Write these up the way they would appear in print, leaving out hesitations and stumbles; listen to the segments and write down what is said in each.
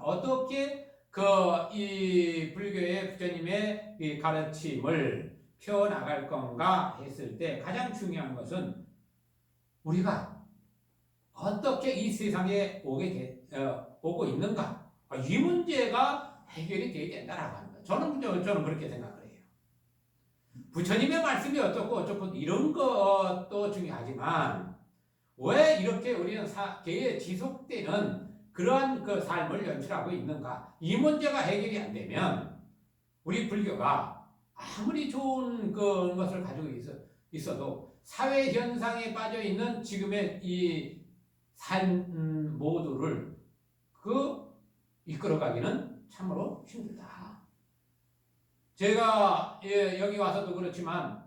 어떻게 이 불교의 부처님의 이 가르침을 펴나갈 건가 했을 때 가장 중요한 것은 우리가 어떻게 이 세상에 오고 있는가, 이 문제가 해결이 되어야 된다라고 하는 거예요. 저는 그렇게 생각을 해요. 부처님의 말씀이 어쩌고 이런 것도 중요하지만 왜 이렇게 우리는 개에 지속되는 그러한 그 삶을 연출하고 있는가? 이 문제가 해결이 안 되면 우리 불교가 아무리 좋은 것을 가지고 있어도 사회 현상에 빠져 있는 지금의 이 삶 모두를 이끌어가기는 참으로 힘들다. 제가 여기 와서도 그렇지만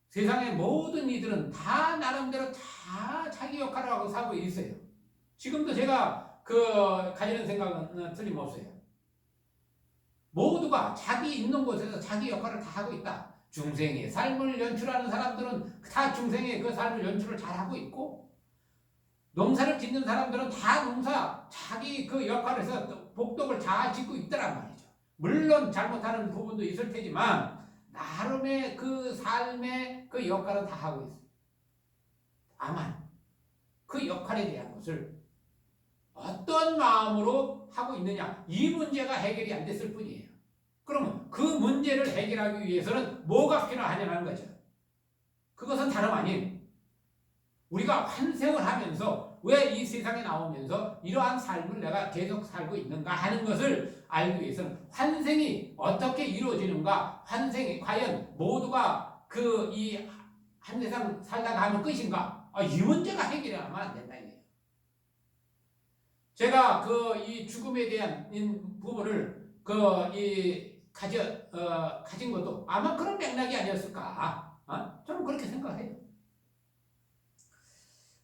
세상의 모든 이들은 다 나름대로 다 자기 역할을 하고 살고 있어요. 지금도 제가 가지는 생각은 틀림없어요. 모두가 자기 있는 곳에서 자기 역할을 다 하고 있다. 중생의 삶을 연출하는 사람들은 다 중생의 그 삶을 연출을 잘하고 있고, 농사를 짓는 사람들은 다 자기 그 역할에서 복덕을 잘 짓고 있더란 말이죠. 물론 잘못하는 부분도 있을 테지만 나름의 그 삶의 그 역할은 다 하고 있어요. 다만 그 역할에 대한 것을 어떤 마음으로 하고 있느냐, 이 문제가 해결이 안 됐을 뿐이에요. 그러면 그 문제를 해결하기 위해서는 뭐가 필요하냐는 거죠. 그것은 다름 아닌 우리가 환생을 하면서 왜 이 세상에 나오면서 이러한 삶을 내가 계속 살고 있는가 하는 것을 알기 위해서는 환생이 어떻게 이루어지는가, 환생이 과연 모두가 이 한 세상 살다가 하면 끝인가, 이 문제가 해결하면 안 된다 이거예요. 제가 이 죽음에 대한 부분을 가진 것도 아마 그런 맥락이 아니었을까, 저는 그렇게 생각해요.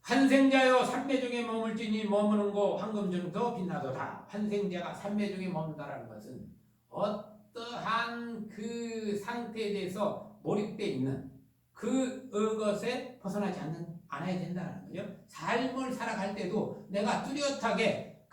환생자여 삼매중에 머물지니 머무는 곳 황금중도 빛나도다. 환생자가 삼매중에 머문다라는 것은 어떠한 그 상태에 대해서 몰입되어 있는 그것에 벗어나지 않아야 된다는 거죠. 삶을 살아갈 때도 내가 뚜렷하게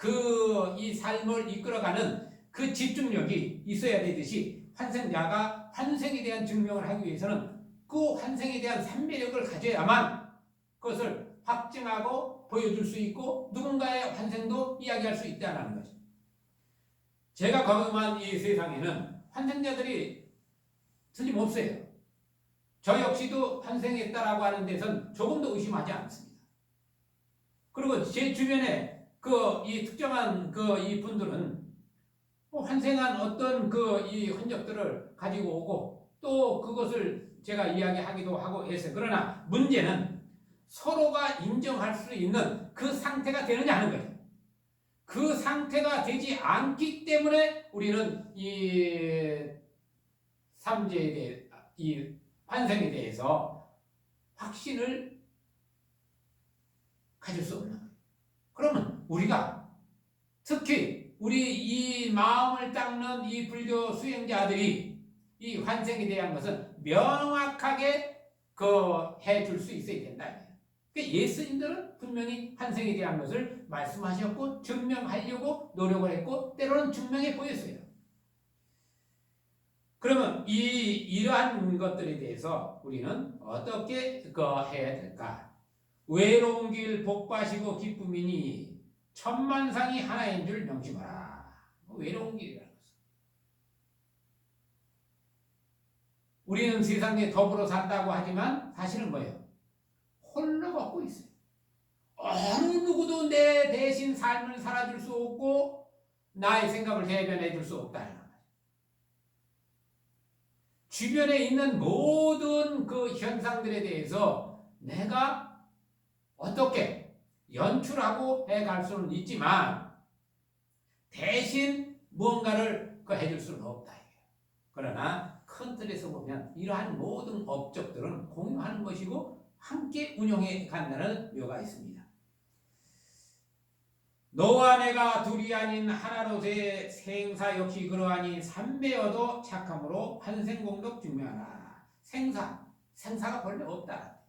이 삶을 이끌어가는 그 집중력이 있어야 되듯이, 환생자가 환생에 대한 증명을 하기 위해서는 그 환생에 대한 삼매력을 가져야만 그것을 확증하고 보여줄 수 있고 누군가의 환생도 이야기할 수 있다는 거죠. 제가 경험한 이 세상에는 환생자들이 틀림없어요. 저 역시도 환생했다라고 하는 데선 조금도 의심하지 않습니다. 그리고 제 주변에 이 특정한 이 분들은 환생한 어떤 이 흔적들을 가지고 오고 또 그것을 제가 이야기하기도 하고 했어요. 그러나 문제는 서로가 인정할 수 있는 그 상태가 되느냐 하는 거예요. 그 상태가 되지 않기 때문에 우리는 이 삼재에 대해, 이 환생에 대해서 확신을 가질 수 없는 거예요. 그러면 우리가 특히 우리 이 마음을 닦는 이 불교 수행자들이 이 환생에 대한 것은 명확하게 해줄 수 있어야 된다. 예수님들은 분명히 환생에 대한 것을 말씀하셨고 증명하려고 노력을 했고 때로는 증명해 보였어요. 그러면 이러한 것들에 대해서 우리는 어떻게 해야 될까? 외로운 길 복바시고 기쁨이니 천만상이 하나인 줄 명심하라. 외로운 길이라는 것은 우리는 세상에 더불어 산다고 하지만 사실은 뭐예요? 홀로 걷고 있어요. 어느 누구도 내 대신 삶을 살아줄 수 없고 나의 생각을 대변해 줄 수 없다는 거예요. 주변에 있는 모든 그 현상들에 대해서 내가 어떻게 연출하고 해갈 수는 있지만 대신 무언가를 해줄 수는 없다. 그러나 큰 틀에서 보면 이러한 모든 업적들은 공유하는 것이고 함께 운영해 간다는 묘가 있습니다. 너와 내가 둘이 아닌 하나로서의 생사 역시 그러하니 삼매여도 착함으로 환생공덕 증명하라. 생사가 본래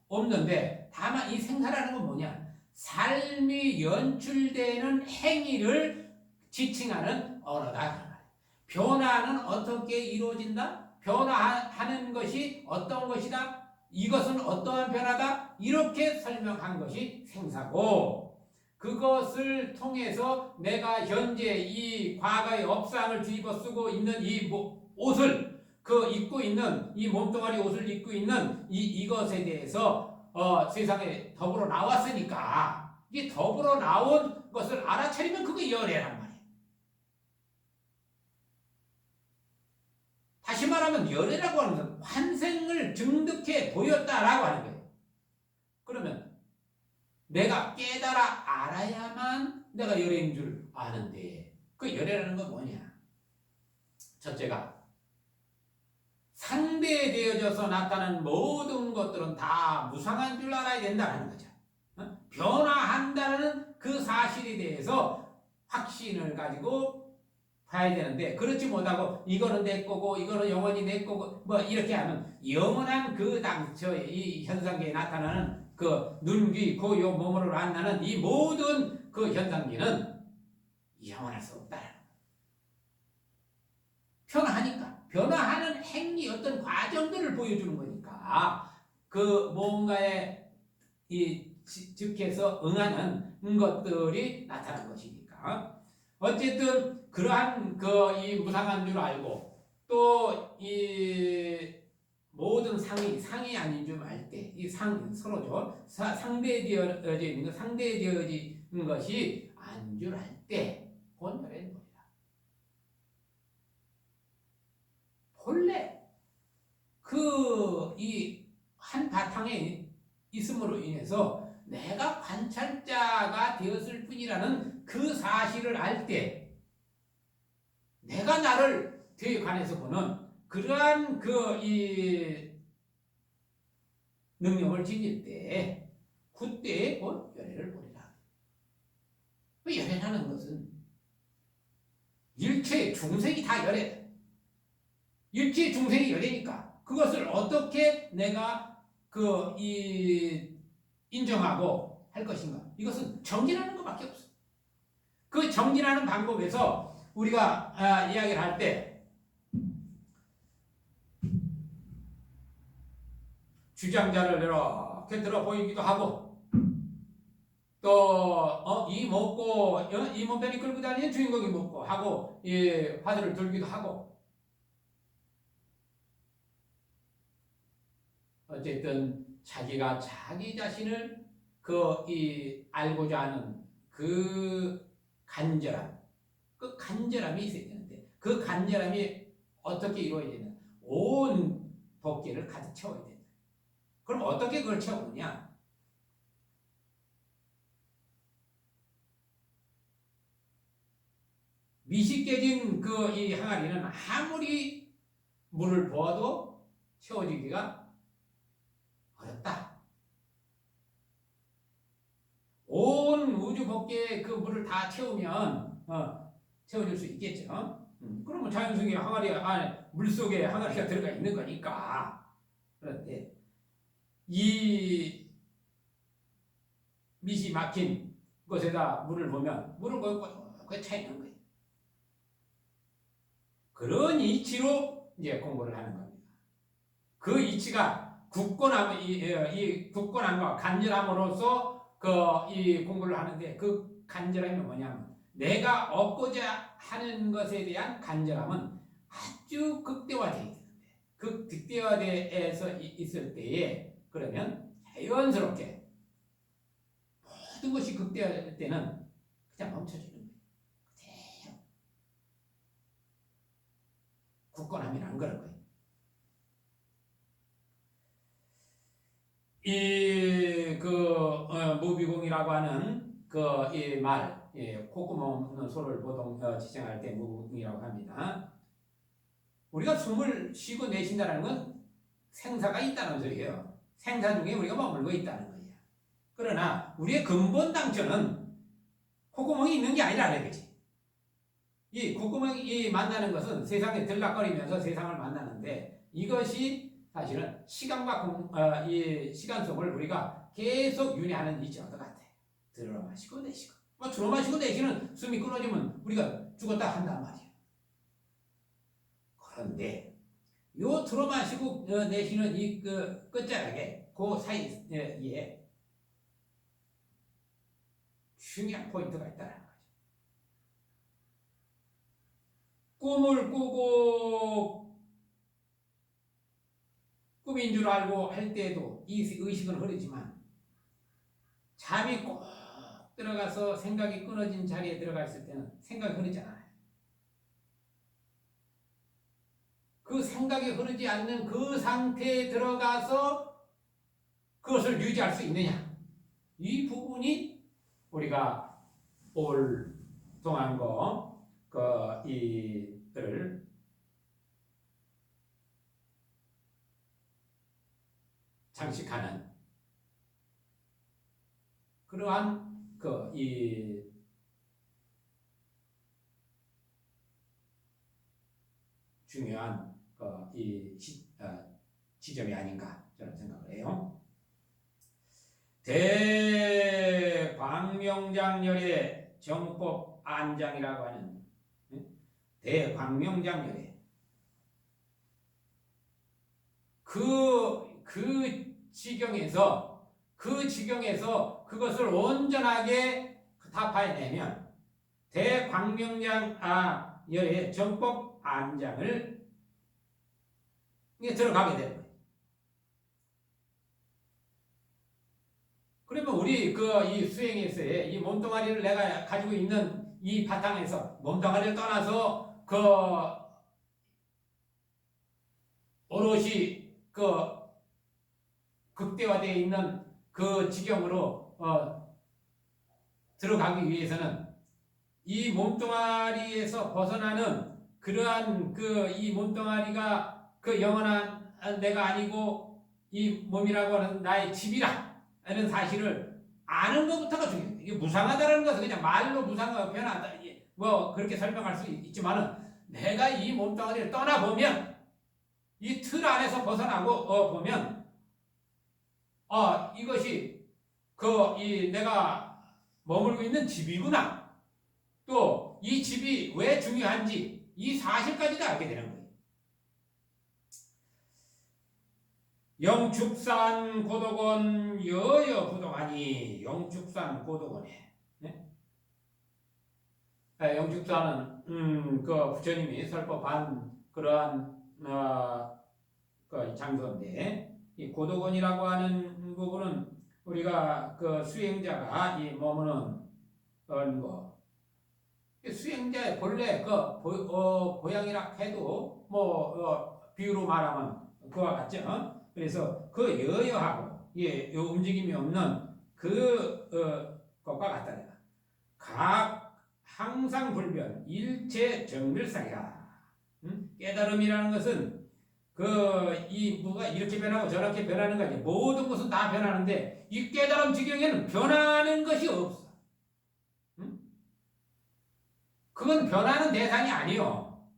없는데 다만 이 생사라는 건 뭐냐? 삶이 연출되는 행위를 지칭하는 언어다. 변화는 어떻게 이루어진다? 변화하는 것이 어떤 것이다? 이것은 어떠한 변화다? 이렇게 설명한 것이 생사고, 그것을 통해서 내가 현재 이 과거의 업상을 뒤집어 쓰고 있는 이 옷을 입고 있는 이 몸뚱아리 옷을 입고 있는 이것에 대해서 세상에 더불어 나왔으니까 이 더불어 나온 것을 알아차리면 그거 열애란 말이에요. 다시 말하면 열애라고 하는 것은 환생을 증득해 보였다라고 하는 거예요. 그러면 내가 깨달아 알아야만 내가 열애인 줄 아는데, 그 열애라는 건 뭐냐? 첫째가 상대되어져서 나타나는 모든 것들은 다 무상한 줄 알아야 된다는 거죠. 변화한다는 그 사실에 대해서 확신을 가지고 봐야 되는데, 그렇지 못하고 이거는 내 거고 이거는 영원히 내 거고 뭐 이렇게 하면 영원한 그 당초의 이 현상계에 나타나는 그 눈, 귀, 코, 요 몸으로 만나는 이 모든 그 현상계는 영원할 수 없다라는 거예요. 변화하니까. 변화하는 행위, 어떤 과정들을 보여주는 거니까 그 뭔가에 즉해서 응하는 것들이 나타난 것이니까, 어쨌든 그러한 이 무상한 줄 알고, 또 이 모든 상이 아닌 줄 알 때, 이 서로죠. 상대되어져 있는 것, 상대되어진 것이 아닌 줄 알 때, 그건 열애인 겁니다. 본래 이 한 바탕에 있음으로 인해서 내가 관찰자가 되었을 뿐이라는 그 사실을 알 때, 내가 나를 되에 관해서 보는 그러한 이 능력을 지닐 때, 그때 열애를 보리라. 열애라는 것은 일체 중생이 다 열애다. 일체 중생이 열애니까 그것을 어떻게 내가 인정하고 할 것인가? 이것은 정진하는 것밖에 없어. 그 정진하는 방법에서 우리가 이야기를 할 때, 주장자를 이렇게 들어 보이기도 하고, 또 이 먹고 이 몸편이 끌고 다니는 주인공이 먹고 하고, 화두를 들기도 하고, 어쨌든 자기가 자기 자신을 알고자 하는 그 간절함이 있어야 되는데, 그 간절함이 어떻게 이루어야 되냐? 온 법계를 가득 채워야 된다. 그럼 어떻게 그걸 채우느냐? 미식깨진 이 항아리는 아무리 물을 부어도 채워지기가 어렵다. 온 우주 법계에 그 물을 다 채우면 채워질 수 있겠죠. 그러면 자연스럽게 항아리 안에, 물속에 항아리가 들어가 있는 거니까. 그런데 이 밑이 막힌 곳에다 물을 보면 물은 거기에 차 있는 거예요. 그런 이치로 이제 공부를 하는 겁니다. 그 이치가 굳건함과 간절함으로써 이 공부를 하는데, 그 간절함이 뭐냐면, 내가 얻고자 하는 것에 대한 간절함은 아주 극대화되어 있는데, 그 극대화되어서 있을 때에, 그러면 자연스럽게 모든 것이 극대화될 때는 그냥 멈춰지는 거예요. 그대로. 굳건함이란 그런 거예요. 무비공이라고 하는 이 말, 콧구멍 없는 소를 보통 지칭할 때 무비공이라고 합니다. 우리가 숨을 쉬고 내쉰다는 건 생사가 있다는 소리예요. 생사 중에 우리가 머물고 있다는 거예요. 그러나 우리의 근본 당초는 콧구멍이 있는 게 아니라는 거지. 이 콧구멍이 만나는 것은 세상에 들락거리면서 세상을 만나는데, 이것이 사실은 시간과 이 시간속을 우리가 계속 윤회하는 이치와 같아. 들어 마시고 내쉬고. 들어 마시고 내쉬는 숨이 끊어지면 우리가 죽었다 한단 말이야. 그런데 요 들어마시고 내쉬는 이 끝자락에 그 사이에 중요한 포인트가 있다는 거죠. 꿈을 꾸고 꿈인 줄 알고 할 때에도 이 의식은 흐르지만 잠이 꼭 들어가서 생각이 끊어진 자리에 들어가 있을 때는 생각이 흐르잖아요. 그 생각이 흐르지 않는 그 상태에 들어가서 그것을 유지할 수 있느냐, 이 부분이 우리가 올 동안 이들을 장식하는 그러한 이 중요한 지점이 아닌가 저는 생각을 해요. 대광명장열의 정법 안장이라고 하는 대광명장열의 그 지경에서 그것을 온전하게 타파해내면 대광명장열의 정법 안장을 들어가게 되는 거예요. 그러면 우리 이 수행에서의 이 몸뚱아리를 내가 가지고 있는 이 바탕에서 몸뚱아리를 떠나서 오롯이 극대화되어 있는 그 지경으로 들어가기 위해서는 이 몸뚱아리에서 벗어나는 그러한 이 몸뚱아리가 영원한 내가 아니고 이 몸이라고 하는 나의 집이라 하는 사실을 아는 것부터가 중요해요. 이게 무상하다라는 것은 그냥 말로 무상하고 변하다 그렇게 설명할 수 있지만은 내가 이 몸뚱아리를 떠나보면 이 틀 안에서 벗어나고 보면 이것이 내가 머물고 있는 집이구나. 또 이 집이 왜 중요한지 이 사실까지도 알게 되는 거예요. 영축산 고독원 여여 부동하니 영축산 고독원에 영축산은 부처님이 설법한 그러한 장소인데 이 고독원이라고 하는 부분은 우리가 수행자가 이 머무는 수행자의 본래 고향이라 해도 비유로 말하면 그와 같죠. 그래서 여여하고 요 움직임이 없는 것과 같다. 각 항상 불변 일체 정밀상이라. 깨달음이라는 것은 뭐가 이렇게 변하고 저렇게 변하는 거지. 모든 것은 다 변하는데 이 깨달음 지경에는 변하는 것이 없어. 그건 변하는 대상이 아니요.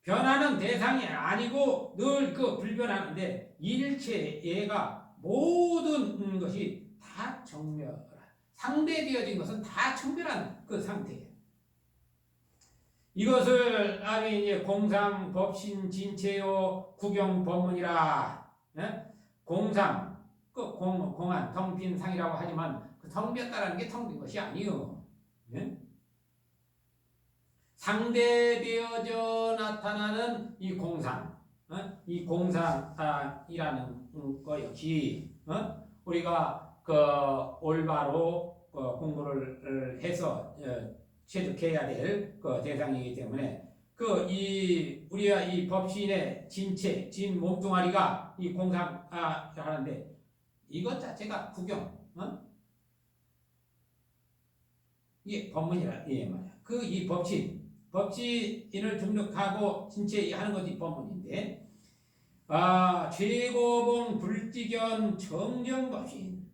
변하는 대상이 아니고 늘 불변하는데 일체 얘가 모든 것이 다 정멸, 상대되어진 것은 다 청멸한 상태예요. 이것을 이제 공상 법신 진체요 구경 법문이라. 공상 공한 텅빈 상이라고 하지만 텅 비었다라는 게 텅 빈 것이 아니요. 상대되어져 나타나는 이 공상, 이 공상이라는 거 역시 우리가 올바로 공부를 해서 체득해야 될 대상이기 때문에 우리가 이 법신의 진체, 진 몸뚱아리가 이 공상하는데 이것 자체가 구경, 이게 법문이라 말이야. 이 법신을 등록하고 진체하는 것이 법문인데, 최고봉 불지견 정정법신,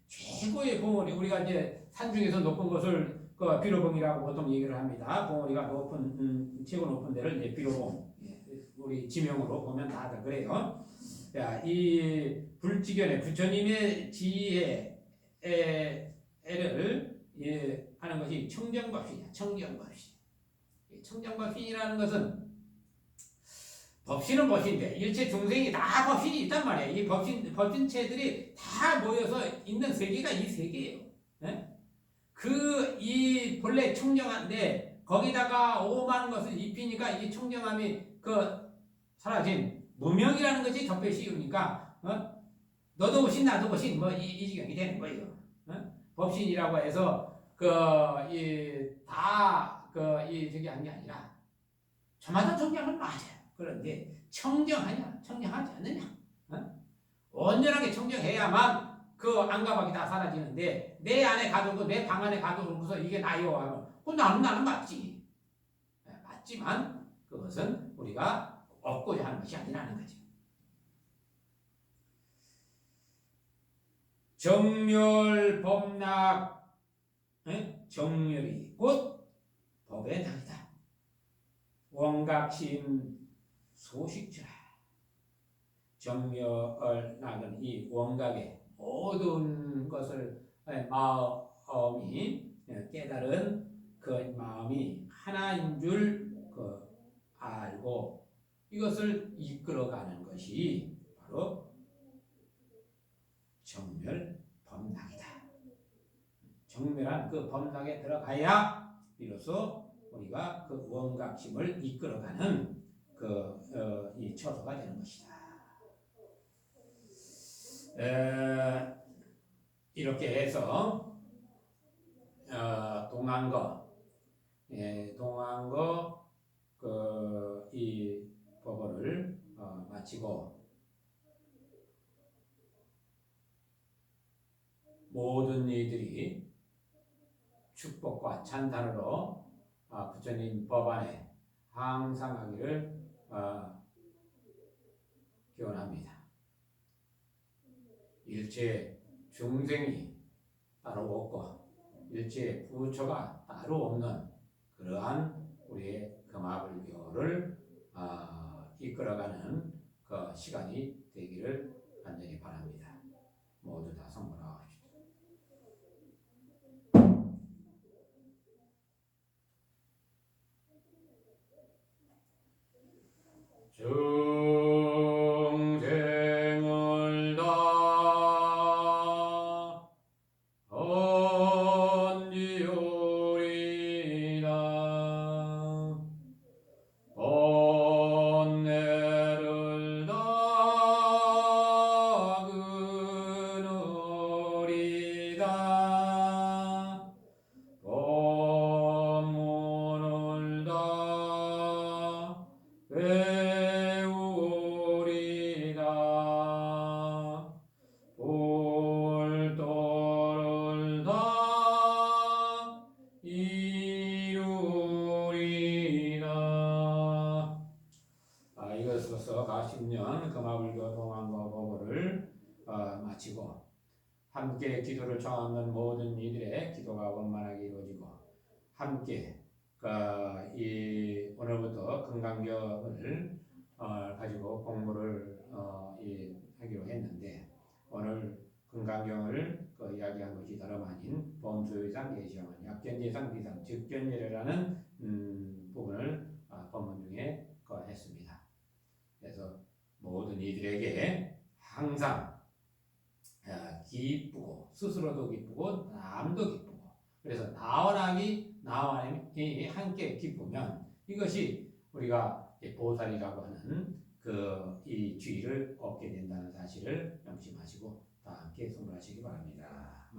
최고의 봉우리, 우리가 이제 산중에서 높은 것을 비로봉이라고 보통 얘기를 합니다. 봉우리가 높은 최고 높은 데를 이제 비로봉, 우리 지명으로 보면 다들 그래요. 이 불지견의 부처님의 지혜를 하는 것이 청정법신이야. 청정법신. 청정법신이라는 것은 법신은 법신인데 일체 중생이 다 법신이 있단 말이에요. 이 법신체들이 다 모여서 있는 세계가 이 세계예요. 예? 이 본래 청정한데 거기다가 오만 것을 입히니까 이 청정함이 사라진 무명이라는 것이 접해 씌우니까 너도 법신 나도 법신 이 지경이 되는 거예요. 법신이라고 해서 저기 한 게 아니라 저마다 청정은 맞아요. 그런데 청정하냐 청정하지 않느냐 온전하게 청정해야만 안가박이 다 사라지는데 내 안에 가두고 내 방 안에 가두고서 이게 나요 하면 나는 맞지. 맞지만 그것은 우리가 얻고자 하는 것이 아니라는 거죠. 정멸 법락 정멸이 곧 법의 낙이다. 원각심 소식주라. 정멸 낙은 이 원각의 모든 것을 마음이 깨달은 그 마음이 하나인 줄 알고 이것을 이끌어가는 것이 바로 정멸 법락이다. 정멸한 그 법락에 들어가야 비로소 우리가 그 원각심을 이끌어가는 이 처소가 되는 것이다. 이렇게 해서 동안거 이 법어를 마치고 모든 이들이 축복과 찬탄으로 부처님 법안에 항상하기를 기원합니다. 일체 중생이 따로 없고 일체 부처가 따로 없는 그러한 우리의 금화불교를 이끌어가는 그 시간이 되기를 간절히 바랍니다. 모두 다 성불하옵시다. 중생을 다 언지오리라. 번뇌를 다 그누리다. 법문을 다 배우리다. 볼도를 다 이루리다. 이것으로서 가십년 금화불교 동안과 법어를 마치고 함께 기도를 청하는 모든 이들의 기도가 원만하게 이루어지고 함께 오늘부터 금강경을 가지고 공부를 하기로 했는데 오늘 금강경을 이야기한 것이 다름 아닌 범수의상 계시형은 약견예상 비상 즉견예례라는 부분을 법문 중에 했습니다. 그래서 모든 이들에게 항상 기쁘고 스스로도 기쁘고 남도 기쁘고 그래서 나와남이 함께 기쁘면 이것이 우리가 보살이라고 하는 이 지위를 얻게 된다는 사실을 명심하시고 다 함께 성불하시기 바랍니다.